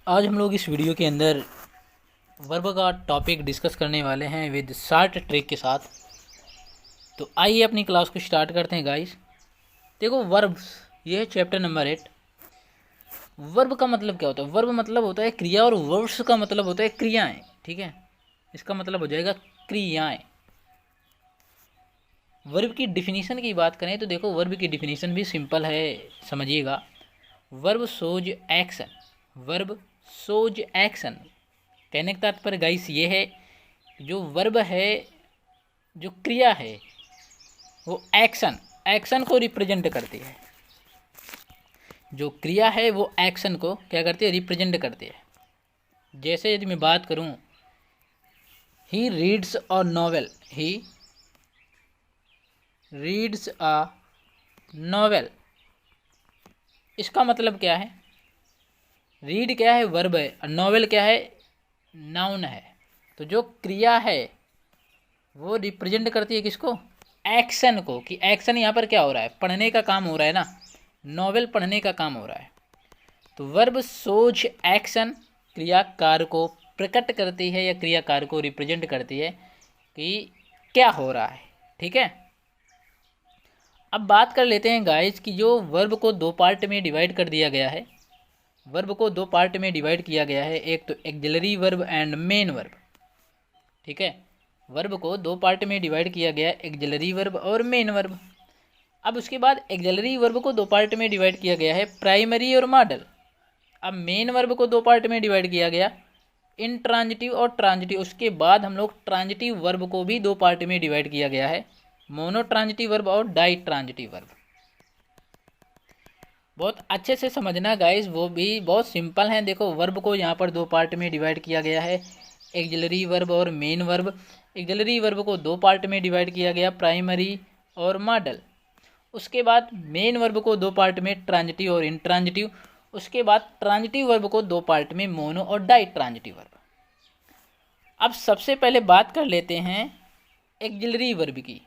आज हम लोग इस वीडियो के अंदर वर्ब का टॉपिक डिस्कस करने वाले हैं विद शार्ट ट्रिक के साथ। तो आइए अपनी क्लास को स्टार्ट करते हैं गाइस। देखो वर्ब्स, ये है चैप्टर नंबर 8। वर्ब का मतलब क्या होता है? वर्ब मतलब होता है क्रिया और वर्ब्स का मतलब होता है क्रियाएं। ठीक है, इसका मतलब हो जाएगा क्रियाएं। वर्ब की डिफिनीशन की बात करें तो देखो वर्ब की डिफिनीशन भी सिंपल है, समझिएगा। वर्ब सोज एक्शन। वर्ब सोज एक्शन कहने का तात्पर्य गाइस ये है, जो वर्ब है, जो क्रिया है, वो एक्शन एक्शन को रिप्रेजेंट करती है। जो क्रिया है वो एक्शन को क्या करती है? रिप्रेजेंट करती है। जैसे यदि मैं बात करूं, he reads a novel. He reads a novel, इसका मतलब क्या है? रीड क्या है? वर्ब है। और नॉवेल क्या है? नाउन है। तो जो क्रिया है वो रिप्रेजेंट करती है किसको? एक्शन को। कि एक्शन यहाँ पर क्या हो रहा है? पढ़ने का काम हो रहा है ना, नॉवेल पढ़ने का काम हो रहा है। तो वर्ब सोच एक्शन क्रियाकार को प्रकट करती है या क्रियाकार को रिप्रेजेंट करती है कि क्या हो रहा है। ठीक है, अब बात कर लेते हैं गाइस कि जो वर्ब को दो पार्ट में डिवाइड कर दिया गया है। वर्ब को दो पार्ट में डिवाइड किया गया है, एक तो axillary verb and main verb. ठीक है, वर्ब को दो पार्ट में डिवाइड किया गया है, एक्सिलरी वर्ब और मेन वर्ब। अब उसके बाद एक्सिलरी वर्ब को दो पार्ट में डिवाइड किया गया है, प्राइमरी और मॉडल। अब मेन वर्ब को दो पार्ट में डिवाइड किया गया, इंट्रांजिटिव और ट्रांजिटिव। उसके बाद हम लोग ट्रांजिटिव वर्ब को भी दो पार्ट में डिवाइड किया गया है, मोनो ट्रांजिटिव वर्ब और डाई ट्रांजिटिव वर्ब। बहुत अच्छे से समझना गाइस, वो भी बहुत सिंपल हैं। देखो वर्ब को यहाँ पर दो पार्ट में डिवाइड किया गया है, एक्सिलरी वर्ब और मेन वर्ब। एक्सिलरी वर्ब को दो पार्ट में डिवाइड किया गया, प्राइमरी और मॉडल। उसके बाद मेन वर्ब को दो पार्ट में, ट्रांजिटिव और इंट्रांजिटिव। उसके बाद ट्रांजिटिव वर्ब को दो पार्ट में, मोनो और डाई ट्रांजिटिव वर्ब। अब सबसे पहले बात कर लेते हैं एक्सिलरी वर्ब की।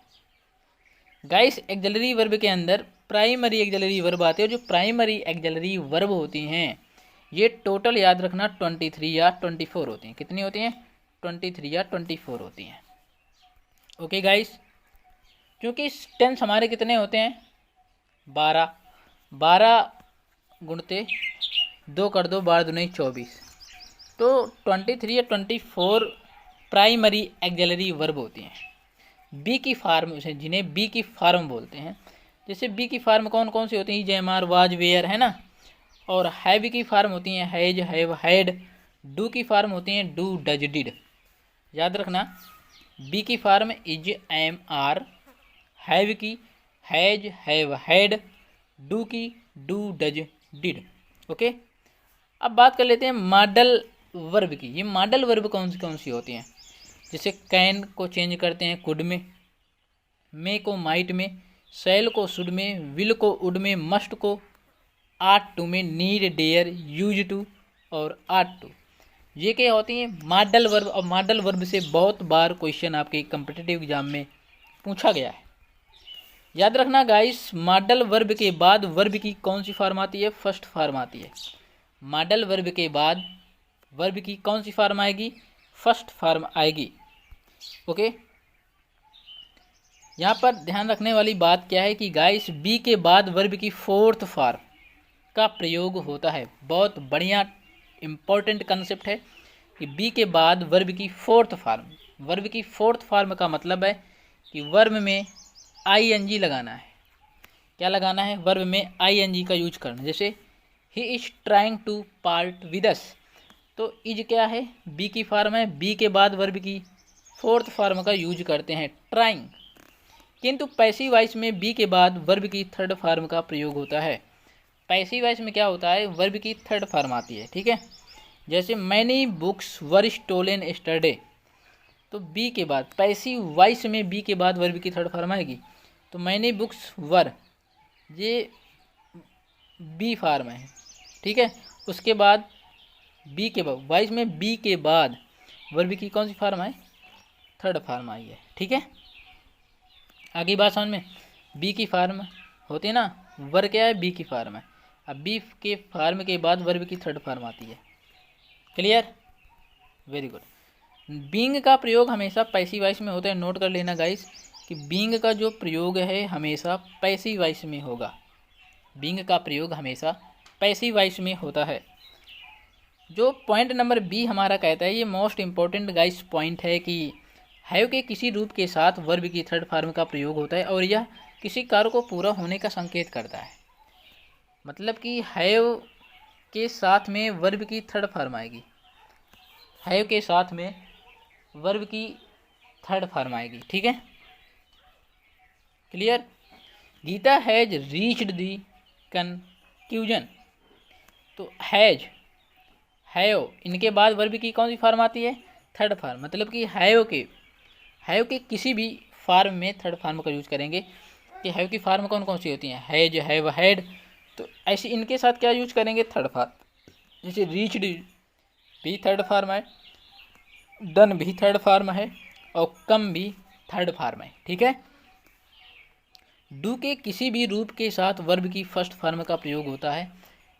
गाइस एक्सिलरी वर्ब के अंदर प्राइमरी एक्सिलरी वर्ब आते हैं। जो प्राइमरी एक्सिलरी वर्ब होती हैं ये टोटल याद रखना 23 या 24 होती हैं। कितनी होती हैं? 23 या 24 होती हैं। ओके गाइस, क्योंकि टेंस हमारे कितने होते हैं? 12। 12 गुणते 2 कर दो, 12 दूनी 24। तो 23 या 24 प्राइमरी एक्सिलरी वर्ब होती हैं। बी की फार्म, जिन्हें बी की फार्म बोलते हैं। जैसे बी की फार्म कौन कौन सी होती हैं? जैमार, वाज, वेयर, है ना। और हैव की फार्म होती हैं हैज, हैव, हैड। डू की फार्म होती हैं डू, डज, डिड। याद रखना, बी की form is, am, are. Have की हैज, हैव, हैड। डू की डू, डज, डिड। ओके, अब बात कर लेते हैं मॉडल वर्ब की। ये मॉडल वर्ब कौन सी होती हैं? जैसे कैन को चेंज करते हैं कुड में, मे को माइट में, शैल को शुड में, विल को उड में, मस्ट को आट टू में, नीड, डेयर, यूज टू और आट टू। ये क्या होती हैं? Modal verb. और मॉडल वर्ब से बहुत बार क्वेश्चन आपके कम्पिटिटिव एग्जाम में पूछा गया है। याद रखना गाइस, मॉडल वर्ब के बाद वर्ब की कौन सी फॉर्म आती है? फर्स्ट फॉर्म आती है। मॉडल वर्ब के बाद वर्ब की कौन सी फॉर्म आएगी? फर्स्ट फॉर्म आएगी। ओके, यहाँ पर ध्यान रखने वाली बात क्या है कि गाइस बी के बाद वर्ब की फोर्थ फॉर्म का प्रयोग होता है। बहुत बढ़िया इम्पोर्टेंट कंसेप्ट है कि बी के बाद वर्ब की फोर्थ फॉर्म। वर्ब की फोर्थ फॉर्म का मतलब है कि वर्ब में आईएनजी लगाना है। क्या लगाना है? वर्ब में आईएनजी का यूज करना। जैसे he is trying to part with us, तो इज क्या है? बी की फॉर्म है। बी के बाद वर्ब की फोर्थ फॉर्म का यूज करते हैं, ट्राइंग। किंतु पैसिव वॉइस में बी के बाद वर्ब की थर्ड फॉर्म का प्रयोग होता है। पैसिव वॉइस में क्या होता है? वर्ब की थर्ड फॉर्म आती है। ठीक है, जैसे मैनी बुक्स वर स्टोलन यस्टरडे, तो बी के बाद पैसिव वॉइस में बी के बाद वर्ब की थर्ड फॉर्म आएगी। तो मैनी बुक्स वर, ये बी फॉर्म है। ठीक है, उसके बाद बी के बाद वॉइस में बी के बाद वर्ब की कौन सी फॉर्म है? थर्ड फॉर्म आई है। ठीक है, आगे बात समझ में। बी की फार्म होती है ना, वर क्या है? बी की फार्म है। अब बी के फार्म के बाद वर्ब की थर्ड फार्म आती है। Clear, very good. बीइंग का प्रयोग हमेशा पैसिव वॉइस में होता है, नोट कर लेना गाइस कि बीइंग का जो प्रयोग है हमेशा पैसिव वॉइस में होगा। बीइंग का प्रयोग हमेशा पैसिव वॉइस में होता है। जो पॉइंट नंबर बी हमारा कहता है, ये मोस्ट इम्पोर्टेंट गाइस पॉइंट है कि हैव के किसी रूप के साथ वर्ब की थर्ड फॉर्म का प्रयोग होता है और यह किसी कार्य को पूरा होने का संकेत करता है। मतलब कि हैव के साथ में वर्ब की थर्ड फॉर्म आएगी, हैव के साथ में वर्ब की थर्ड फॉर्म आएगी, ठीक है, clear. Gita has reached the conclusion, तो हैज, हैव, इनके बाद वर्ब की कौन सी फॉर्म आती है, थर्ड फॉर्म। मतलब कि हैव के किसी भी फॉर्म में थर्ड फॉर्म का यूज करेंगे कि हैव की फॉर्म कौन कौन सी होती हैं, हैज, हैव, हैड, तो ऐसे इनके साथ क्या यूज करेंगे, थर्ड फॉर्म। जैसे रीच्ड भी थर्ड फॉर्म है, डन भी थर्ड फॉर्म है और कम भी थर्ड फॉर्म है, ठीक है। डू के किसी भी रूप के साथ वर्ब की फर्स्ट फॉर्म का प्रयोग होता है,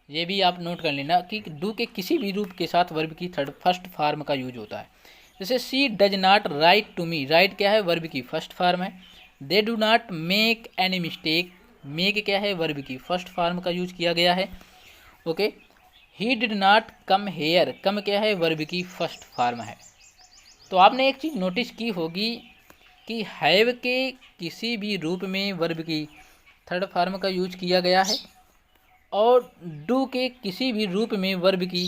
ये भी आप नोट कर लेना कि डू के किसी भी रूप के साथ वर्ब की फर्स्ट फॉर्म का यूज होता है। जैसे she does not write to me, write क्या है, वर्ब की फर्स्ट फॉर्म है। They do not make any mistake, make क्या है, वर्ब की फर्स्ट फॉर्म का यूज किया गया है, okay. He did not come here, come क्या है, वर्ब की फर्स्ट फॉर्म है। तो आपने एक चीज़ नोटिस की होगी कि हैव के किसी भी रूप में वर्ब की थर्ड फॉर्म का यूज किया गया है और डू के किसी भी रूप में वर्ब की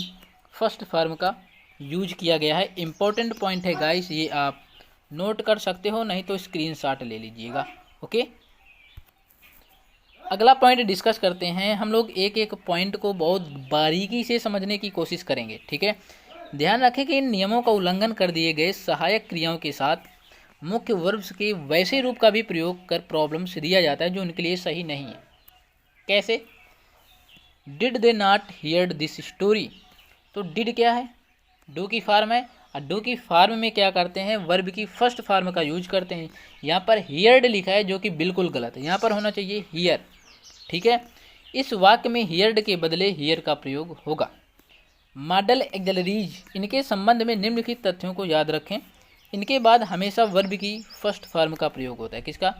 फर्स्ट फॉर्म का यूज किया गया है। इम्पोर्टेंट पॉइंट है गाइस, ये आप नोट कर सकते हो, नहीं तो स्क्रीनशॉट ले लीजिएगा, ओके। अगला पॉइंट डिस्कस करते हैं। हम लोग एक एक पॉइंट को बहुत बारीकी से समझने की कोशिश करेंगे, ठीक है। ध्यान रखें कि इन नियमों का उल्लंघन कर दिए गए सहायक क्रियाओं के साथ मुख्य वर्ब्स के वैसे रूप का भी प्रयोग कर प्रॉब्लम्स दिया जाता है जो उनके लिए सही नहीं है। कैसे, did they not here this story, तो डिड क्या है, डू की फॉर्म है और डू की फॉर्म में क्या करते हैं, वर्ब की फर्स्ट फॉर्म का यूज करते हैं। यहाँ पर हियर्ड लिखा है जो कि बिल्कुल गलत है, यहाँ पर होना चाहिए हियर, ठीक है। इस वाक्य में हियर्ड के बदले हियर का प्रयोग होगा। मॉडल एक्सिलरीज, इनके संबंध में निम्नलिखित तथ्यों को याद रखें। इनके बाद हमेशा वर्ब की फर्स्ट फॉर्म का प्रयोग होता है। किसका,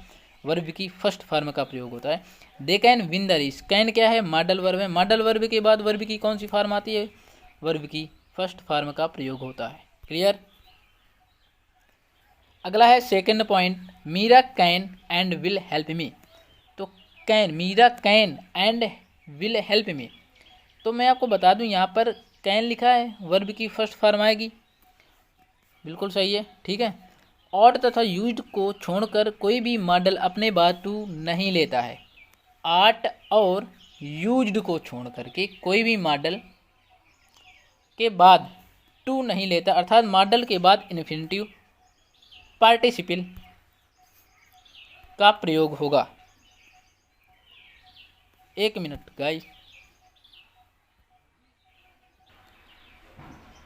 वर्ब की फर्स्ट फॉर्म का प्रयोग होता है। They can win the race, can क्या है, मॉडल वर्ब है। मॉडल वर्ब के बाद वर्ब की कौन सी फॉर्म आती है, वर्ब की फर्स्ट फॉर्म का प्रयोग होता है, क्लियर। अगला है second point, Meera can and will help me, तो can, Meera can and will help me, तो मैं आपको बता दूं यहाँ पर कैन लिखा है, वर्ब की फर्स्ट फॉर्म आएगी, बिल्कुल सही है, ठीक है। ऑट तथा यूज्ड को छोड़कर कोई भी मॉडल अपने बाद टू नहीं लेता है। आट और यूज्ड को छोड़ करके कोई भी मॉडल के बाद टू नहीं लेता, अर्थात मॉडल के बाद इन्फिनिटिव पार्टिसिपल का प्रयोग होगा। एक मिनट गाइस,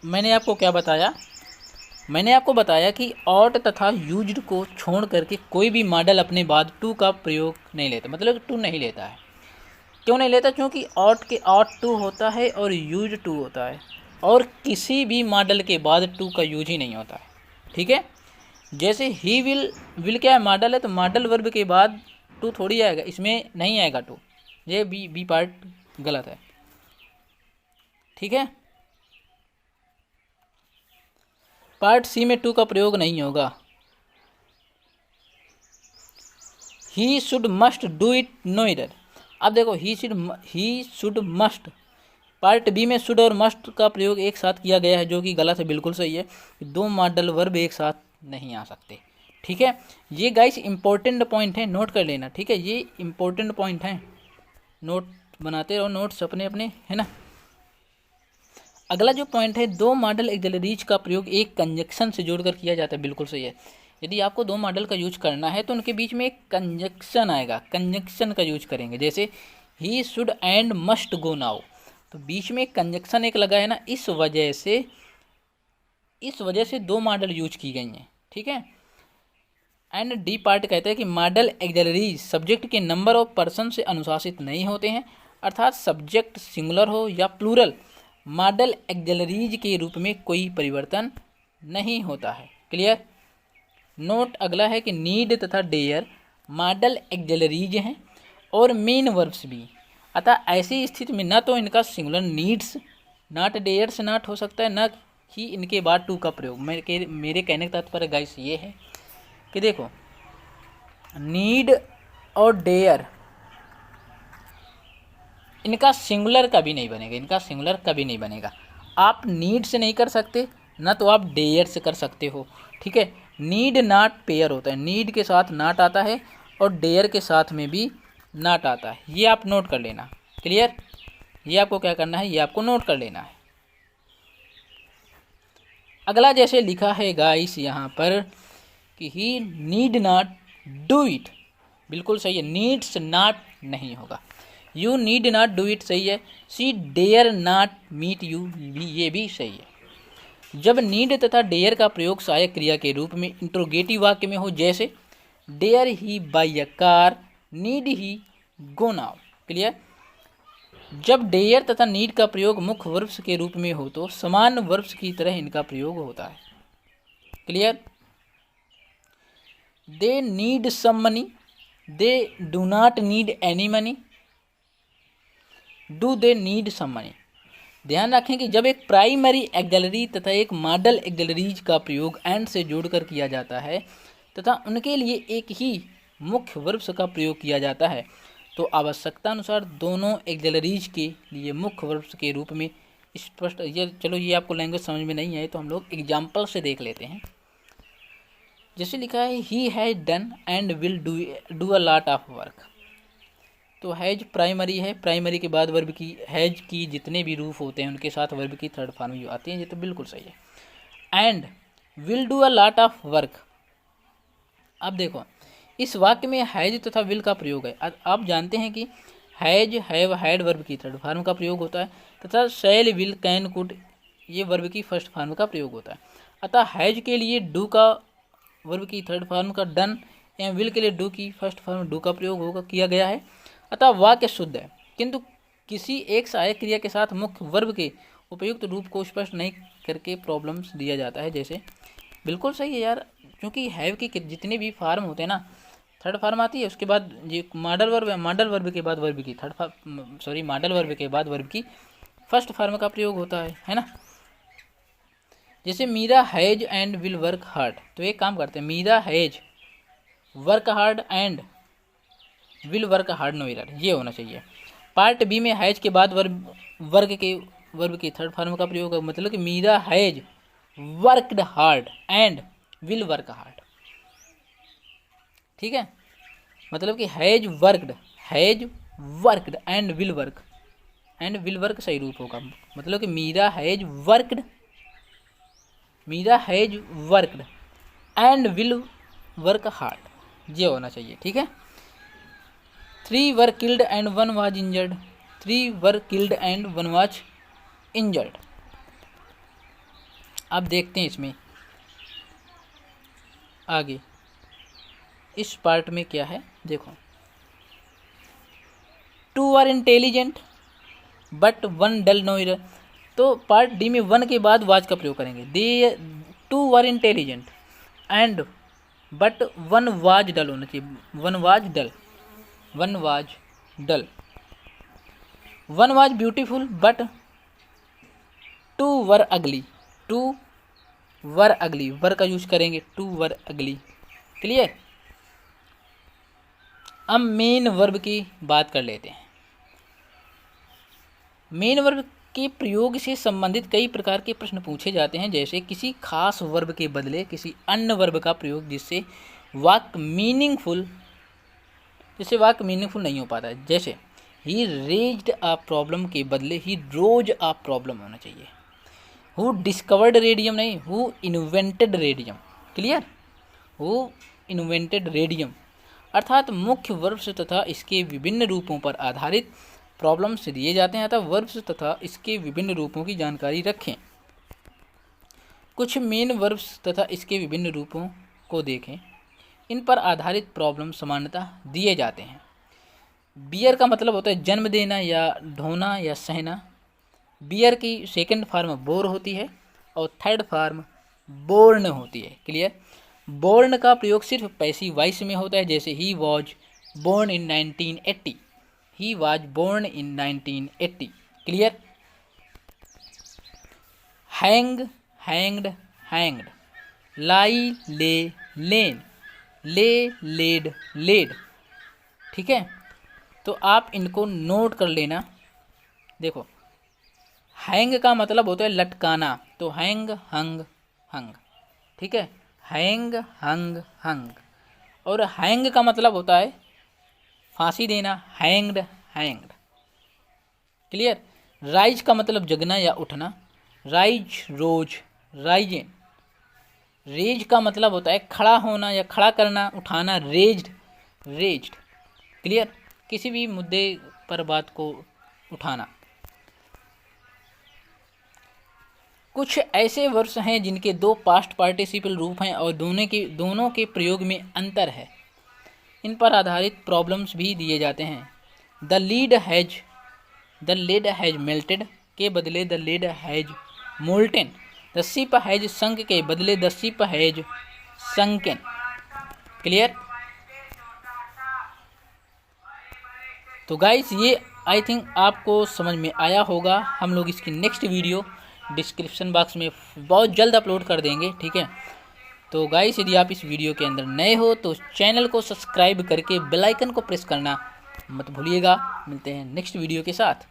मैंने आपको क्या बताया, मैंने आपको बताया कि ऑट तथा यूज्ड को छोड़ करके कोई भी मॉडल अपने बाद टू का प्रयोग नहीं लेता, मतलब टू नहीं लेता है। क्यों नहीं लेता, क्योंकि ऑट के ऑट टू होता है और यूज टू होता है और किसी भी मॉडल के बाद टू का यूज ही नहीं होता है, ठीक है। जैसे ही विल क्या है, मॉडल है, तो मॉडल वर्ब के बाद टू थोड़ी आएगा, इसमें नहीं आएगा टू, ये बी पार्ट गलत है, ठीक है। पार्ट सी में टू का प्रयोग नहीं होगा। He should must do it no इधर, अब देखो he should must, part B में शुड और मस्ट का प्रयोग एक साथ किया गया है जो कि गलत है, बिल्कुल सही है। दो मॉडल वर्ब एक साथ नहीं आ सकते, ठीक है। ये गाइस इंपॉर्टेंट पॉइंट है, नोट कर लेना, ठीक है। ये इंपॉर्टेंट पॉइंट है, नोट बनाते रहो, नोट्स अपने अपने, है ना। अगला जो पॉइंट है, दो मॉडल एक्सिलरीज का प्रयोग एक कंजक्शन से जोड़कर किया जाता है, बिल्कुल सही है। यदि आपको दो मॉडल का यूज करना है तो उनके बीच में एक कंजक्शन आएगा, कंजक्शन का यूज करेंगे। जैसे he should and must go now, तो बीच में कंजक्शन एक लगा है ना, इस वजह से दो मॉडल यूज की गई हैं, ठीक है। एंड डी पार्ट कहते हैं कि मॉडल एक्सिलरीज सब्जेक्ट के नंबर ऑफ पर्सन से अनुशासित नहीं होते हैं, अर्थात सब्जेक्ट सिंगुलर हो या प्लूरल, मॉडल एक्सिलरीज के रूप में कोई परिवर्तन नहीं होता है। क्लियर। नोट अगला है कि नीड तथा डेयर मॉडल एक्सिलरीज हैं और मेन वर्ब्स भी। अतः ऐसी स्थिति में न तो इनका singular needs not dares not हो सकता है, न ही इनके बाद टू का प्रयोग। मेरे कहने का तात्पर्य गाइस ये है कि देखो नीड और डेयर इनका सिंगुलर कभी नहीं बनेगा, इनका सिंगुलर कभी नहीं बनेगा। आप नीड से नहीं कर सकते, ना तो आप डेयर से कर सकते हो। ठीक है। नीड नॉट पेयर होता है, नीड के साथ नॉट आता है और डेयर के साथ में भी नॉट आता है। ये आप नोट कर लेना। क्लियर। ये आपको क्या करना है, ये आपको नोट कर लेना है। अगला जैसे लिखा है गाइस यहाँ पर कि he need not do it, बिल्कुल सही है, नीड्स नॉट नहीं होगा। You need not do it सही है। She dare not meet you भी, ये भी सही है। जब नीड तथा डेयर का प्रयोग सहायक क्रिया के रूप में इंट्रोगेटिव वाक्य में हो, जैसे dare he buy a car, need he go now. Clear. जब डेयर तथा नीड का प्रयोग मुख्य वर्ब्स के रूप में हो तो समान वर्ब्स की तरह इनका प्रयोग होता है। Clear. They need some money, they do not need any money, do they need some money. ध्यान रखें कि जब एक प्राइमरी एक्सिलरी तथा एक मॉडल एक्सिलरीज का प्रयोग एंड से जोड़कर किया जाता है तथा उनके लिए एक ही मुख्य वर्ब्स का प्रयोग किया जाता है तो आवश्यकता अनुसार दोनों एक्सिलरीज के लिए मुख्य वर्ब्स के रूप में स्पष्ट। ये चलो ये आपको लैंग्वेज समझ में नहीं आए तो हम लोग एग्जाम्पल से देख लेते हैं। जैसे लिखा है he has done and will do a lot of work. तो हैज प्राइमरी है, प्राइमरी के बाद वर्ब की, हैज की जितने भी रूप होते हैं उनके साथ वर्ब की थर्ड फॉर्म जो आती है, ये तो बिल्कुल सही है। And will do a lot of work. अब देखो इस वाक्य में हैज तथा विल का प्रयोग है। आप जानते हैं कि हैज, हैव, हैड वर्ब की थर्ड फॉर्म का प्रयोग होता है तथा शैल, विल, कैन, कुड ये वर्ब की फर्स्ट फॉर्म का प्रयोग होता है। अतः हैज के लिए डू का वर्ब की थर्ड फॉर्म का डन एवं विल के लिए डू की फर्स्ट फॉर्म डू का प्रयोग होगा किया गया है। अतः वाक्य शुद्ध है, किंतु किसी एक सहायक क्रिया के साथ मुख्य वर्ब के उपयुक्त रूप को स्पष्ट नहीं करके प्रॉब्लम्स दिया जाता है। जैसे बिल्कुल सही है यार, क्योंकि हैव की जितने भी फार्म होते हैं ना थर्ड फार्म आती है, उसके बाद ये मॉडल वर्ब है, मॉडल वर्ब के बाद वर्ब की मॉडल वर्ब के बाद वर्ब की फर्स्ट फार्म का प्रयोग होता है ना। जैसे Meera has and will work hard, तो एक काम करते हैं, Meera has work hard and will work hard no error, ये होना चाहिए। पार्ट बी में हैज के बाद वर्ब की थर्ड फॉर्म का प्रयोग है, मतलब कि Meera has worked hard and will work hard. ठीक है, मतलब कि has worked and will work सही रूप होगा, मतलब कि Meera has worked and will work hard, ये होना चाहिए। ठीक है। 3 were killed and 1 was injured, 3 were killed and 1 was injured. अब देखते हैं इसमें आगे इस पार्ट में क्या है। देखो 2 were intelligent but 1 dull no error, तो पार्ट डी में 1 के बाद वाज का प्रयोग करेंगे। They 2 were intelligent and but 1 was dull होना चाहिए, 1 was dull. 1 was beautiful but 2 were ugly, 2 were अगली, वर का यूज करेंगे, 2 वर अगली। क्लियर। अब मेन वर्ब की बात कर लेते हैं। मेन वर्ब के प्रयोग से संबंधित कई प्रकार के प्रश्न पूछे जाते हैं, जैसे किसी खास वर्ब के बदले किसी अन्य वर्ब का प्रयोग जिससे वाक्य मीनिंगफुल नहीं हो पाता है। जैसे ही रेज्ड अ प्रॉब्लम के बदले ही ड्रोज अ प्रॉब्लम होना चाहिए। हु डिस्कवर्ड रेडियम नहीं, who invented radium. Clear. Who invented radium, अर्थात मुख्य वर्ब्स तथा इसके विभिन्न रूपों पर आधारित प्रॉब्लम्स दिए जाते हैं, अतः वर्ब्स तथा इसके विभिन्न रूपों की जानकारी रखें। कुछ मेन वर्ब्स तथा इसके विभिन्न रूपों को देखें, इन पर आधारित प्रॉब्लम समानतः दिए जाते हैं। बियर का मतलब होता है जन्म देना या ढोना या सहना। बियर की सेकंड फॉर्म बोर होती है और थर्ड फॉर्म बोर्न होती है। क्लियर। बोर्न का प्रयोग सिर्फ पैसिव वॉइस में होता है, जैसे he was born in 1980, he was born in 1980। Clear. Hang, hanged, hanged, lie, lay, lain, ले, लेड, लेड। ठीक है, तो आप इनको नोट कर लेना। देखो, हैंग का मतलब होता है लटकाना, तो हैंग, हंग, हंग। ठीक है, हैंग, हंग, हंग। और हैंग का मतलब होता है फांसी देना, हैंग्ड, हैंग्ड। क्लियर। राइज का मतलब जगना या उठना, राइज, रोज, राइजेन। रेज का मतलब होता है खड़ा होना या खड़ा करना, उठाना, रेज्ड, रेज्ड। क्लियर। किसी भी मुद्दे पर बात को उठाना। कुछ ऐसे वर्ब्स हैं जिनके दो पास्ट पार्टिसिपल रूप हैं और दोनों के प्रयोग में अंतर है। इन पर आधारित प्रॉब्लम्स भी दिए जाते हैं। द लीड हैज मेल्टेड के बदले the lead has molten. The ship has sunk के बदले the ship has sunken. Clear. तो गाइस, ये आई थिंक आपको समझ में आया होगा। हम लोग इसकी नेक्स्ट वीडियो डिस्क्रिप्शन बॉक्स में बहुत जल्द अपलोड कर देंगे। ठीक है, तो गाइस, यदि आप इस वीडियो के अंदर नए हो तो चैनल को सब्सक्राइब करके बेल आइकन को प्रेस करना मत भूलिएगा। मिलते हैं नेक्स्ट वीडियो के साथ।